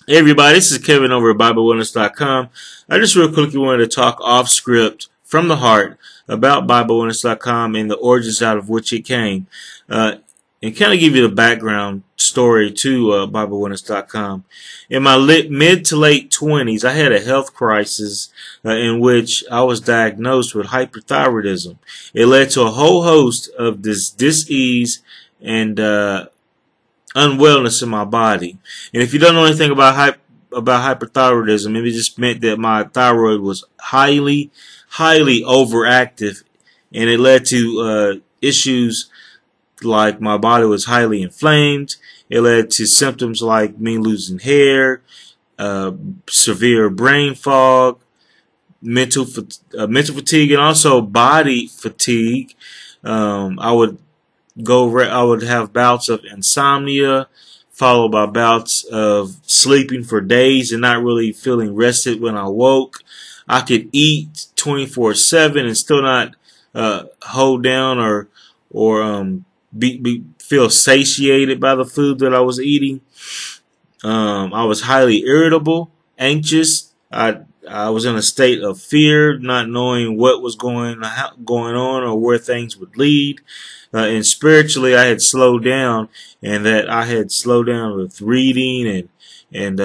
Hey everybody, this is Kevin over at BibleWellness.com. I just real quickly wanted to talk off script from the heart about BibleWellness.com and the origins out of which it came, and kind of give you the background story to BibleWellness.com. In my mid to late 20s, I had a health crisis in which I was diagnosed with hyperthyroidism. It led to a whole host of this dis-ease and unwellness in my body. And if you don't know anything about hyperthyroidism, it just meant that my thyroid was highly overactive, and it led to issues like my body was highly inflamed. It led to symptoms like me losing hair, severe brain fog, mental fatigue, and also body fatigue. I would have bouts of insomnia, followed by bouts of sleeping for days and not really feeling rested when I woke. I could eat 24/7 and still not hold down or feel satiated by the food that I was eating. I was highly irritable, anxious. I was in a state of fear, not knowing what was going on or where things would lead. And spiritually, I had slowed down, and that I had slowed down with reading and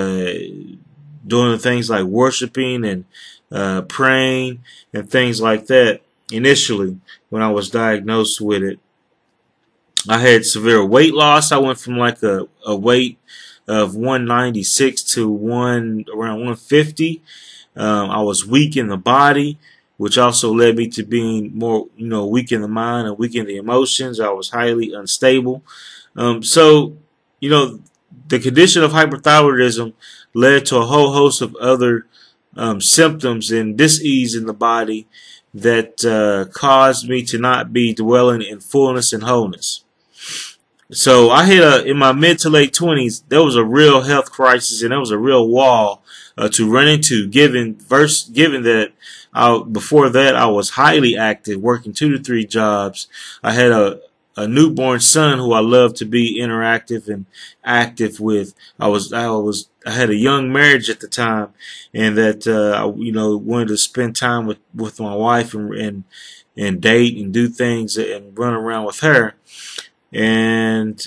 doing things like worshiping and praying and things like that. Initially, when I was diagnosed with it, I had severe weight loss. I went from like a weight of 196 to around 150. I was weak in the body, which also led me to being more, weak in the mind and weak in the emotions. I was highly unstable. So, the condition of hyperthyroidism led to a whole host of other symptoms and dis-ease in the body that caused me to not be dwelling in fullness and wholeness. So I hit in my mid to late 20s, there was a real health crisis, and there was a real wall to run into, given that before that I was highly active, working 2 to 3 jobs. I had a newborn son who I loved to be interactive and active with. I had a young marriage at the time, and that I wanted to spend time with my wife and date and do things and run around with her. And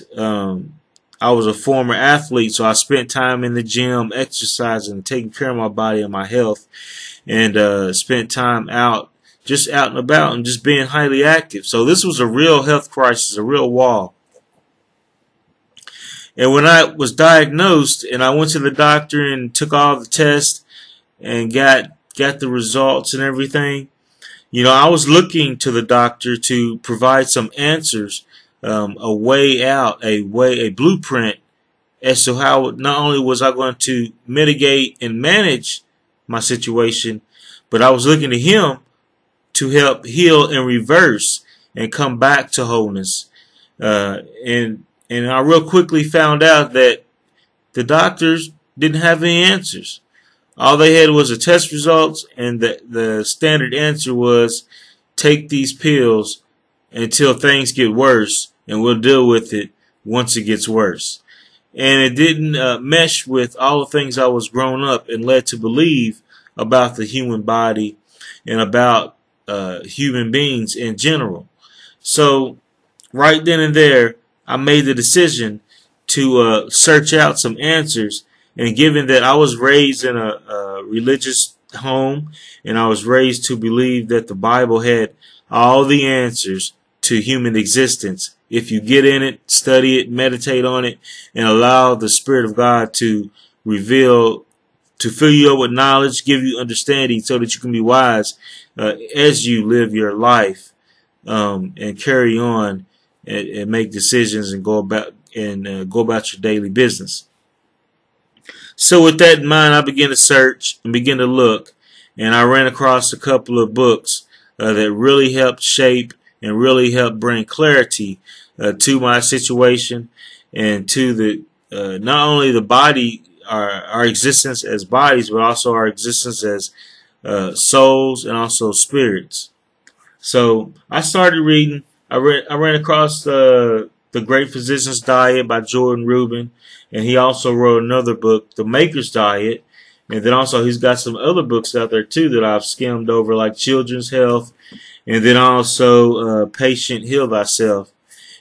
I was a former athlete, so I spent time in the gym, exercising, taking care of my body and my health, and spent time just out and about, and just being highly active. So this was a real health crisis, a real wall. And when I was diagnosed, and I went to the doctor and took all the tests and got the results and everything, I was looking to the doctor to provide some answers. A way out, a blueprint as to how not only was I going to mitigate and manage my situation, but I was looking to him to help heal and reverse and come back to wholeness. And I real quickly found out that the doctors didn't have any answers. All they had was the test results, and the standard answer was take these pills until things get worse, and we'll deal with it once it gets worse. And it didn't mesh with all the things I was grown up and led to believe about the human body and about human beings in general. So right then and there, I made the decision to search out some answers. And given that I was raised in a religious home, and I was raised to believe that the Bible had all the answers to human existence, if you get in it, study it, meditate on it, and allow the Spirit of God to reveal, to fill you up with knowledge, give you understanding, so that you can be wise as you live your life and carry on and make decisions and go about your daily business. So with that in mind, I began to search and begin to look, and I ran across a couple of books that really helped shape and really helped bring clarity to my situation and to the not only the body, our existence as bodies, but also our existence as souls and also spirits. So I started reading. I ran across The Great Physician's Diet by Jordan Rubin, and he also wrote another book, The Maker's Diet. And then also he's got some other books out there too that I've skimmed over, like Children's Health, and then also Patient Heal Thyself.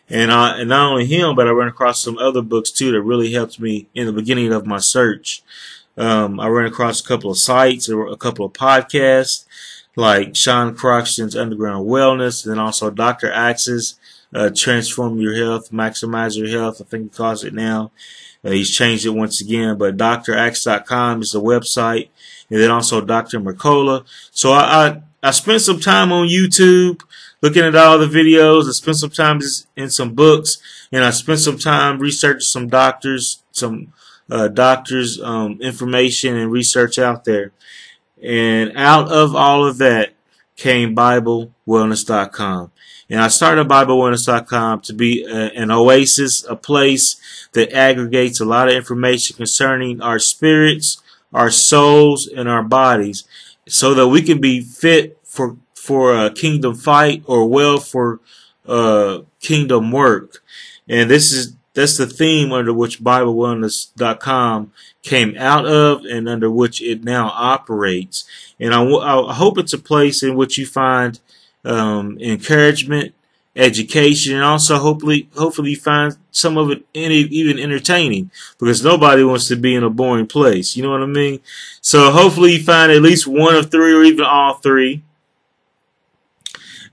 And not only him, but I ran across some other books too that really helped me in the beginning of my search. I ran across a couple of sites, a couple of podcasts, like Sean Croxton's Underground Wellness, and then also Dr. Axe's Transform Your Health, Maximize Your Health, I think he calls it now. He's changed it once again, but drax.com is the website, and then also Dr. Mercola. So I spent some time on YouTube looking at all the videos. I spent some time in some books, and I spent some time researching some doctors, information and research out there. And out of all of that came BibleWellness.com. And I started BibleWellness.com to be an oasis, a place that aggregates a lot of information concerning our spirits, our souls, and our bodies, so that we can be fit for a kingdom fight or well for kingdom work. And that's the theme under which BibleWellness.com came out of and under which it now operates. And I hope it's a place in which you find encouragement, education, and also hopefully you find some of it even entertaining, because nobody wants to be in a boring place. You know what I mean? So hopefully you find at least one of three or even all three.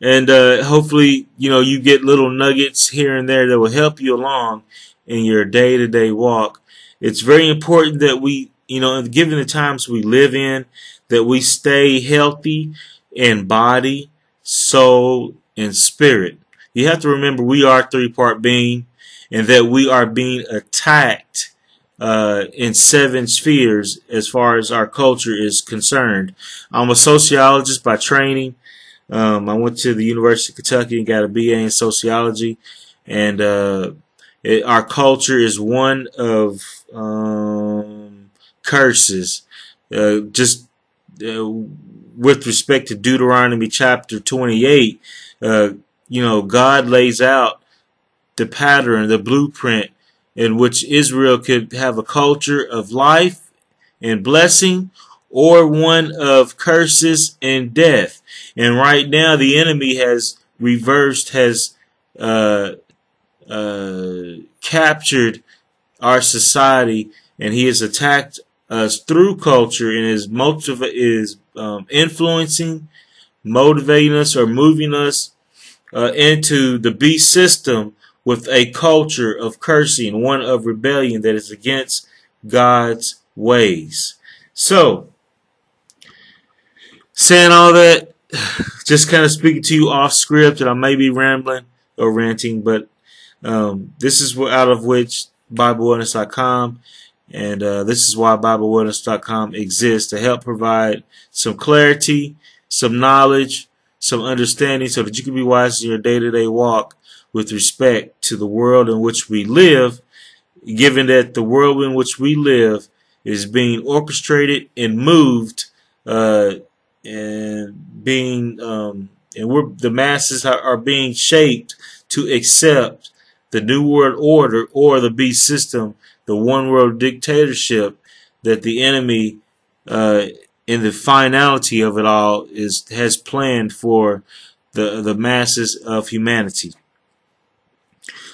And hopefully, you get little nuggets here and there that will help you along in your day-to-day walk. It's very important that we, given the times we live in, that we stay healthy in body, soul, and spirit. You have to remember we are a three-part being, and that we are being attacked in 7 spheres as far as our culture is concerned. I'm a sociologist by training. I went to the University of Kentucky and got a BA in sociology, and our culture is one of curses. With respect to Deuteronomy chapter 28, God lays out the pattern, the blueprint in which Israel could have a culture of life and blessing, or one of curses and death. And right now the enemy has captured our society, and he has attacked us through culture, and is influencing, motivating us, or moving us into the beast system with a culture of cursing, one of rebellion that is against God's ways. So, saying all that, just kind of speaking to you off script, and I may be rambling or ranting, but this is out of which BibleWellness.com, and this is why BibleWellness.com exists, to help provide some clarity, some knowledge, some understanding, so that you can be wise in your day-to-day walk with respect to the world in which we live, given that the world in which we live is being orchestrated and moved, the masses are being shaped to accept the New World Order, or the beast system, the one world dictatorship that the enemy, in the finality of it all, has planned for the masses of humanity.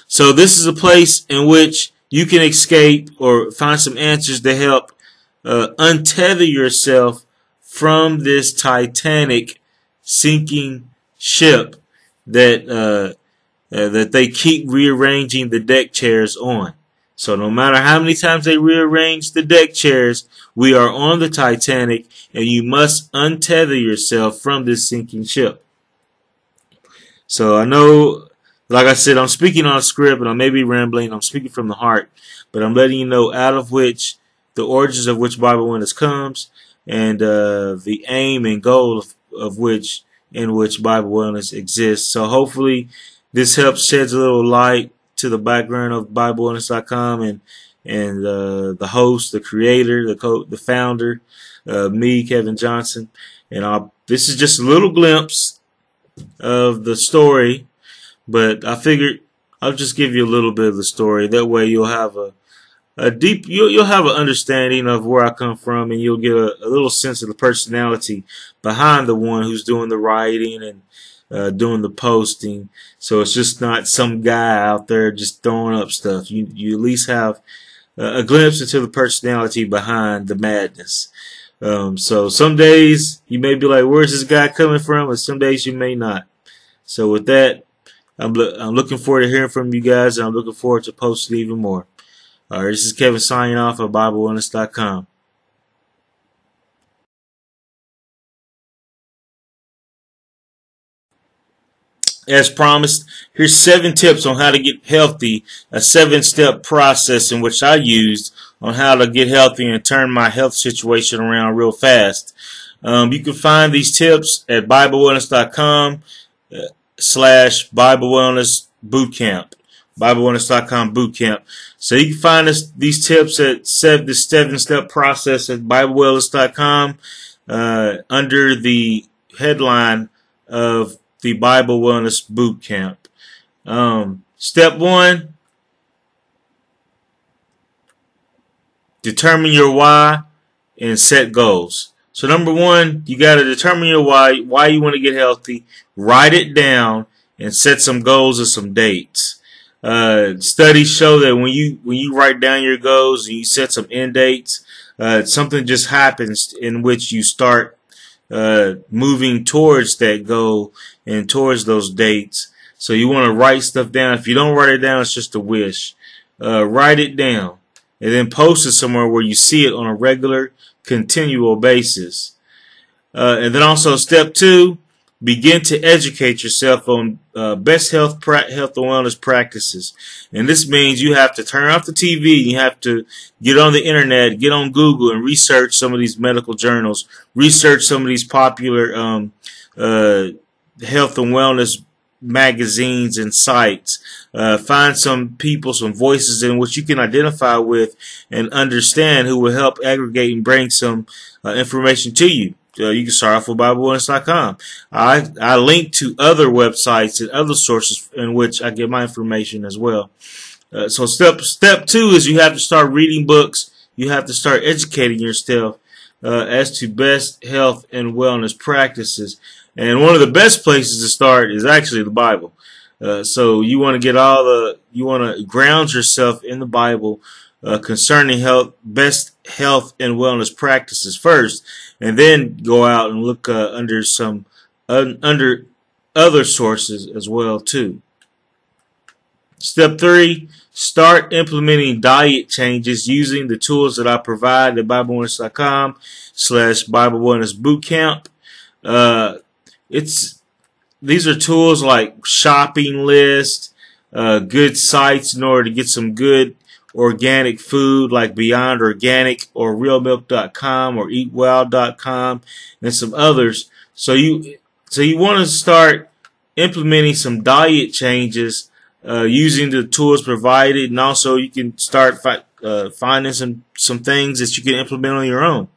So this is a place in which you can escape or find some answers to help untether yourself from this Titanic sinking ship that they keep rearranging the deck chairs on. So no matter how many times they rearrange the deck chairs, we are on the Titanic, and you must untether yourself from this sinking ship. So I know, like I said, I'm speaking on a script, and I may be rambling. I'm speaking from the heart, but I'm letting you know out of which the origins of which Bible Wellness comes, and the aim and goal of which Bible Wellness exists. So hopefully this helps sheds a little light to the background of BibleWellness.com and the host, the creator, the founder, me, Kevin Johnson. And this is just a little glimpse of the story, but I figured I'll just give you a little bit of the story. That way you'll have a deep, you'll have an understanding of where I come from, and you'll get a little sense of the personality behind the one who's doing the writing and doing the posting. So it's just not some guy out there just throwing up stuff. You at least have a glimpse into the personality behind the madness. So some days you may be like, where's this guy coming from? And some days you may not. So with that, I'm looking forward to hearing from you guys, and I'm looking forward to posting even more. All right, this is Kevin signing off at BibleWellness.com. As promised, here's 7 tips on how to get healthy, a 7-step process in which I used on how to get healthy and turn my health situation around real fast. You can find these tips at BibleWellness.com /Bible Wellness Bootcamp. BibleWellness.com Bootcamp. So you can find these tips at the 7-step process at BibleWellness.com under the headline of the Bible Wellness Bootcamp. Step 1, determine your why and set goals. So number 1, you got to determine your why you want to get healthy, write it down, and set some goals and some dates. Studies show that when you write down your goals and you set some end dates, something just happens in which you start moving towards that goal and towards those dates. So you want to write stuff down. If you don't write it down, it's just a wish. Write it down and then post it somewhere where you see it on a regular, continual basis. And then also step 2, begin to educate yourself on best health and wellness practices. And this means you have to turn off the TV. You have to get on the internet, get on Google, and research some of these medical journals. Research some of these popular health and wellness magazines and sites. Find some people, some voices in which you can identify with and understand, who will help aggregate and bring some information to you. You can start off with BibleWellness.com. I link to other websites and other sources in which I get my information as well. So step 2 is you have to start reading books. You have to start educating yourself as to best health and wellness practices. And one of the best places to start is actually the Bible. So you want to you want to ground yourself in the Bible concerning best health and wellness practices first, and then go out and look under some under other sources as well too. Step 3, start implementing diet changes using the tools that I provide at BibleWellness.com /Bible Wellness Bootcamp. These are tools like shopping list, good sites in order to get some good organic food like Beyond Organic or RealMilk.com or EatWild.com and some others. So you want to start implementing some diet changes using the tools provided, and also you can start finding some things that you can implement on your own.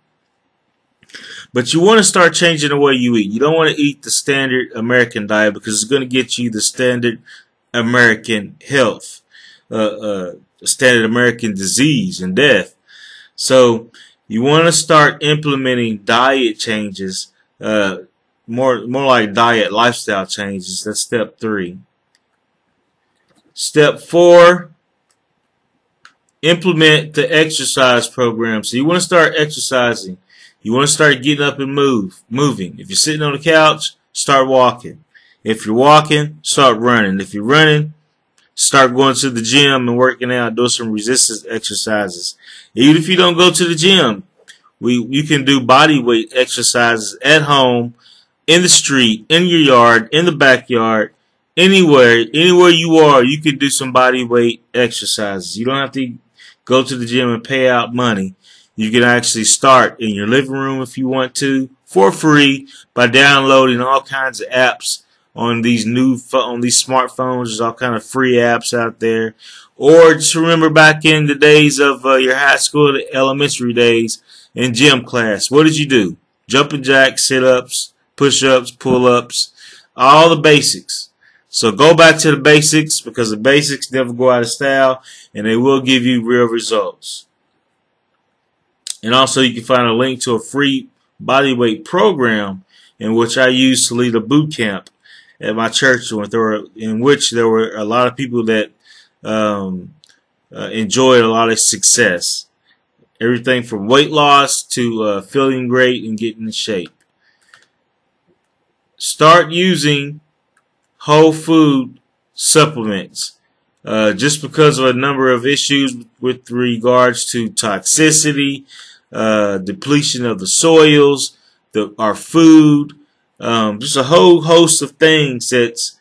But you want to start changing the way you eat. You don't want to eat the standard American diet, because it's going to get you the standard American health, standard American disease and death. So you want to start implementing diet changes, more like diet lifestyle changes. That's step 3. Step 4, implement the exercise program. So you want to start exercising. You want to start getting up and moving. If you're sitting on the couch, start walking. If you're walking, start running. If you're running, start going to the gym and working out, do some resistance exercises. Even if you don't go to the gym, you can do body weight exercises at home, in the street, in your yard, in the backyard, anywhere you are, you can do some body weight exercises. You don't have to go to the gym and pay out money. You can actually start in your living room if you want to, for free, by downloading all kinds of apps on these smartphones. There's all kind of free apps out there. Or just remember back in the days of your high school, the elementary days, in gym class, what did you do? Jumping jacks, sit-ups, push-ups, pull-ups, all the basics. So go back to the basics, because the basics never go out of style, and they will give you real results. And also you can find a link to a free bodyweight program in which I used to lead a boot camp at my church, in which there were a lot of people that enjoyed a lot of success. Everything from weight loss to feeling great and getting in shape. Start using whole food supplements. Just because of a number of issues with regards to toxicity, depletion of the soils, our food, just a whole host of things that's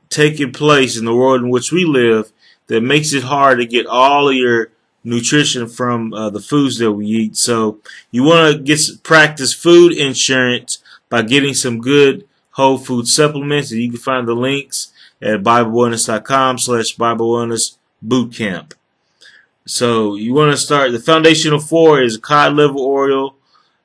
taking place in the world in which we live that makes it hard to get all of your nutrition from the foods that we eat. So you want to practice food insurance by getting some good whole food supplements, and you can find the links at BibleWellness.com/Bible Wellness Bootcamp. So you want to start. The foundational 4 is cod liver oil,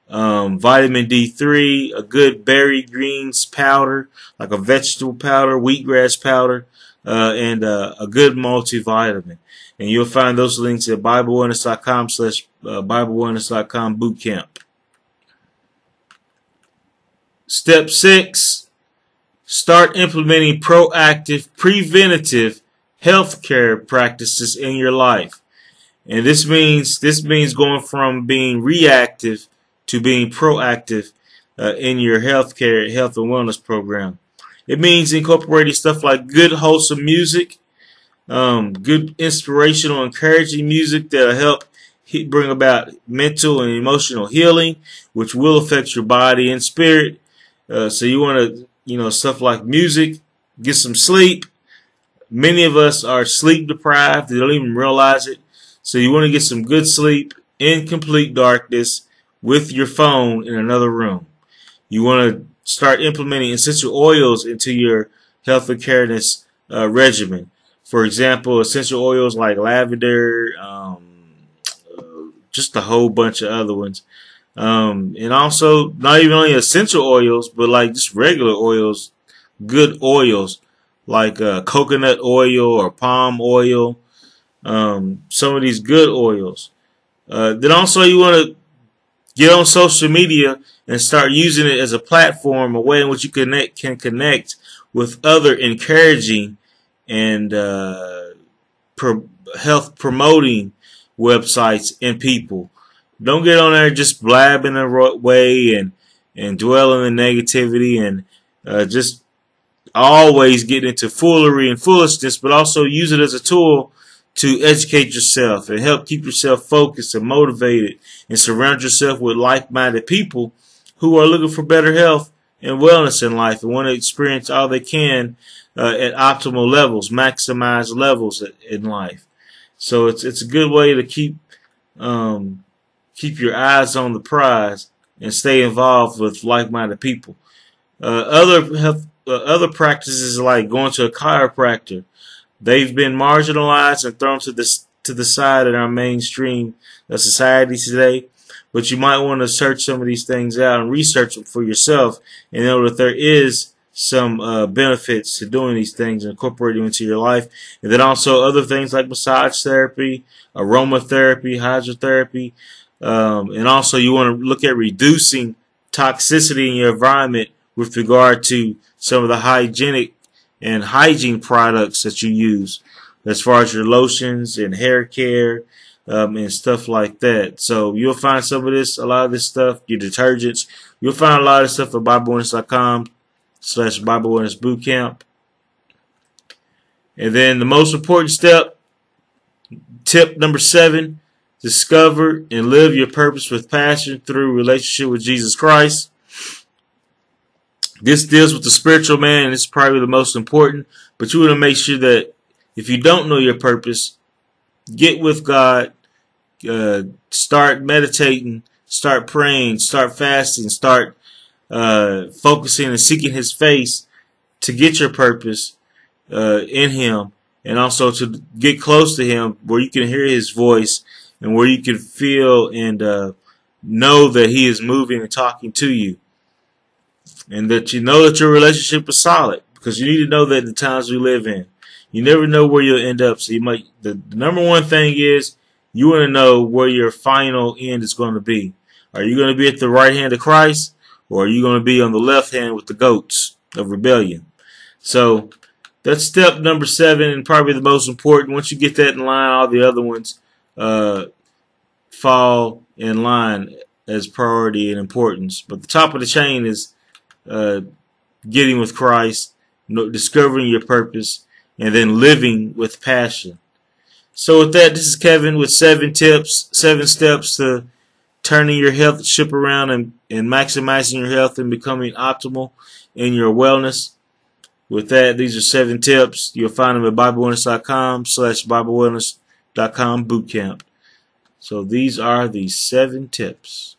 vitamin D3, a good berry greens powder, like a vegetable powder, wheatgrass powder, and a good multivitamin. And you'll find those links at BibleWellness.com/BibleWellness.com Bootcamp. Step 6, start implementing proactive, preventative healthcare practices in your life. And this means going from being reactive to being proactive in your health and wellness program. It means incorporating stuff like good, wholesome music, good, inspirational, encouraging music that'll help bring about mental and emotional healing, which will affect your body and spirit. So you want to, stuff like music, get some sleep. Many of us are sleep deprived. They don't even realize it. So you want to get some good sleep in complete darkness with your phone in another room. You want to start implementing essential oils into your health and careness regimen. For example, essential oils like lavender, just a whole bunch of other ones. And also not even only essential oils, but like just regular oils, good oils like coconut oil or palm oil, some of these good oils. Then also you want to get on social media and start using it as a platform, a way in which you can connect with other encouraging and health promoting websites and people. Don't get on there just blabbing the way and dwell in the negativity and just always get into foolery and foolishness, but also use it as a tool to educate yourself and help keep yourself focused and motivated, and surround yourself with like-minded people who are looking for better health and wellness in life and want to experience all they can at optimal levels, maximize levels in life. So it's a good way to keep your eyes on the prize and stay involved with like-minded people. Other practices like going to a chiropractor. They've been marginalized and thrown to the side in our mainstream society today. But you might want to search some of these things out and research them for yourself and know that there is some benefits to doing these things and incorporating them into your life. And then also other things like massage therapy, aromatherapy, hydrotherapy. And also you want to look at reducing toxicity in your environment with regard to some of the hygiene products that you use, as far as your lotions and hair care and stuff like that. So you'll find a lot of this stuff, your detergents. You'll find a lot of stuff at BibleWellness.com/Bible Wellness Bootcamp. And then the most important tip number 7, discover and live your purpose with passion through relationship with Jesus Christ. This deals with the spiritual man, and it's probably the most important. But you want to make sure that if you don't know your purpose, get with God, start meditating, start praying, start fasting, start focusing and seeking His face to get your purpose in Him, and also to get close to Him where you can hear His voice and where you can feel and know that He is moving and talking to you. And that you know that your relationship is solid, because you need to know that in the times we live in, you never know where you'll end up. So you might, the number one thing is you want to know where your final end is going to be. Are you going to be at the right hand of Christ, or are you going to be on the left hand with the goats of rebellion? So that's step number 7, and probably the most important. Once you get that in line, all the other ones fall in line as priority and importance. But the top of the chain is getting with Christ, discovering your purpose, and then living with passion. So with that, this is Kevin with 7 tips, 7 steps to turning your health ship around and maximizing your health and becoming optimal in your wellness. With that, these are 7 tips. You'll find them at BibleWellness.com/BibleWellness.com bootcamp. So these are the 7 tips.